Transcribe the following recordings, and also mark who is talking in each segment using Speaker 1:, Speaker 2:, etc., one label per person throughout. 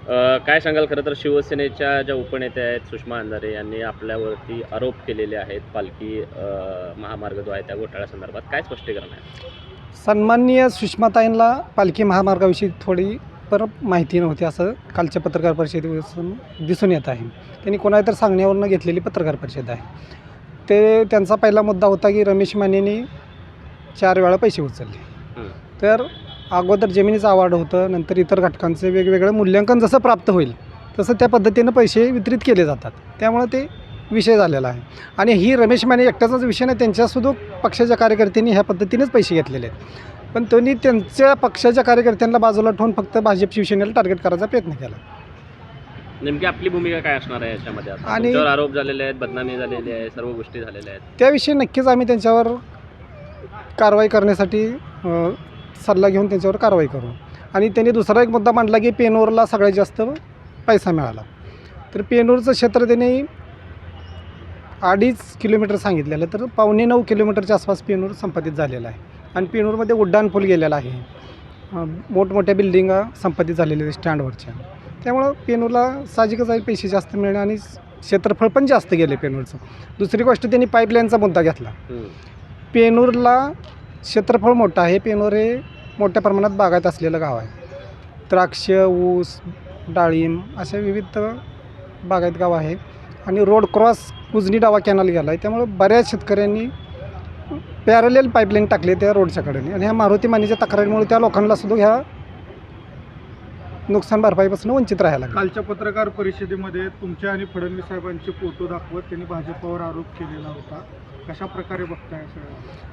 Speaker 1: काय सांगाल? खरं तर शिवसेनेच्या ज्या उपनेत्या आहेत सुषमा अंधारे यांनी आपल्यावरती आरोप केलेले आहेत पालखी महामार्ग जो आहे त्या घोटाळ्यासंदर्भात काय स्पष्टीकरण आहे?
Speaker 2: सन्माननीय सुषमाताईंना पालखी महामार्गाविषयी थोडी पण माहिती नव्हती असं कालच्या पत्रकार परिषदेपासून दिसून येत आहे. त्यांनी कोणाला तर सांगण्यावरून घेतलेली पत्रकार परिषद आहे. ते त्यांचा पहिला मुद्दा होता की रमेश मानेंनी 4 वेळा पैसे उचलले. तर अगोदर जमिनीचं अवॉर्ड होतं, नंतर इतर घटकांचे वेगवेगळं मूल्यांकन जसं प्राप्त होईल तसं त्या पद्धतीनं पैसे वितरित केले जातात. त्यामुळं ते विषय झालेला आहे. आणि ही रमेश माने एकट्याचाच विषय नाही, त्यांच्यासुद्धा पक्षाच्या कार्यकर्त्यांनी ह्या पद्धतीनेच पैसे घेतलेले आहेत. पण त्यांनी त्यांच्या पक्षाच्या कार्यकर्त्यांना बाजूला ठेवून फक्त भाजप शिवसेनेला टार्गेट करायचा प्रयत्न केला.
Speaker 1: नेमकी आपली भूमिका काय असणार आहे याच्यामध्ये?
Speaker 2: आणि
Speaker 1: तुमच्यावर आरोप झालेले आहेत, बदनामी झालेली आहे, सर्व गोष्टी झालेल्या आहेत.
Speaker 2: त्याविषयी नक्कीच आम्ही त्यांच्यावर कारवाई करण्यासाठी सल्ला घेऊन त्यांच्यावर कारवाई करू. आणि त्यांनी दुसरा एक मुद्दा मांडला की पेनूरला सगळ्यात जास्त पैसा मिळाला. तर पेनूरचं क्षेत्र त्यांनी 2.5 किलोमीटर सांगितलेलं, तर 8.25 किलोमीटरच्या आसपास पेनूर संपादित झालेलं आहे. आणि पेनूरमध्ये उड्डाणपूल गेलेला आहे, मोठमोठ्या बिल्डिंगा संपादित झालेल्या आहेत स्टँडवरच्या. त्यामुळं पेनूरला साहजिकच आहे पैसे जास्त मिळणे आणि क्षेत्रफळ पण जास्त गेले पेनूरचं. दुसरी गोष्ट त्यांनी पाईपलाईनचा मुद्दा घेतला. पेनूरला क्षेत्रफळ मोठं आहे. पेनूर हे मोठ्या प्रमाणात बागायत असलेलं गाव आहे. द्राक्ष, ऊस, डाळिंब अशा विविध बागायत गाव आहे. आणि रोड क्रॉस उजनी डावा कॅनल गेला आहे. त्यामुळं बऱ्याच शेतकऱ्यांनी पॅरलेल पाईपलाईन टाकले त्या रोडच्या कडेने. आणि ह्या मारुती मानेच्या तक्रारीमुळे त्या लोकांना सुद्धा ह्या नुकसान भरपाईपासून वंचित राहायला लागलं.
Speaker 3: कालच्या पत्रकार परिषदेमध्ये तुमच्या आणि फडणवीस साहेबांचे फोटो दाखवत त्यांनी भाजपवर आरोप केलेला होता. कशा प्रकारे बघताय सगळं?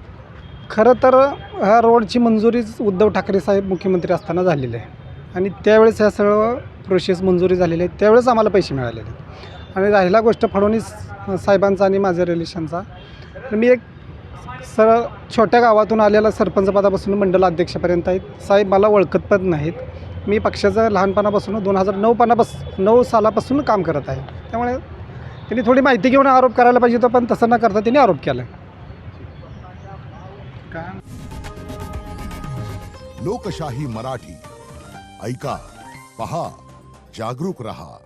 Speaker 2: खरं तर ह्या रोडची मंजुरीच उद्धव ठाकरे साहेब मुख्यमंत्री असताना झालेली आहे. आणि त्यावेळेस ह्या सगळं प्रोसेस मंजुरी झालेली आहे, त्यावेळेस आम्हाला पैसे मिळालेले आहेत. आणि राहिला गोष्ट फडणवीस साहेबांचा आणि माझ्या रिलेशनचा, तर मी एक छोट्या गावातून आलेला सरपंचपदापासून मंडल अध्यक्षपर्यंत आहेत. साहेब मला ओळखत पण नाहीत. मी पक्षाचं लहानपणापासून 2009 सालापासून काम करत आहे. त्यामुळे त्यांनी थोडी माहिती घेऊन आरोप करायला पाहिजे होता, पण तसं न करता त्यांनी आरोप केला.
Speaker 4: लोकशाही मराठी ऐका, पहा, जागरूक रहा.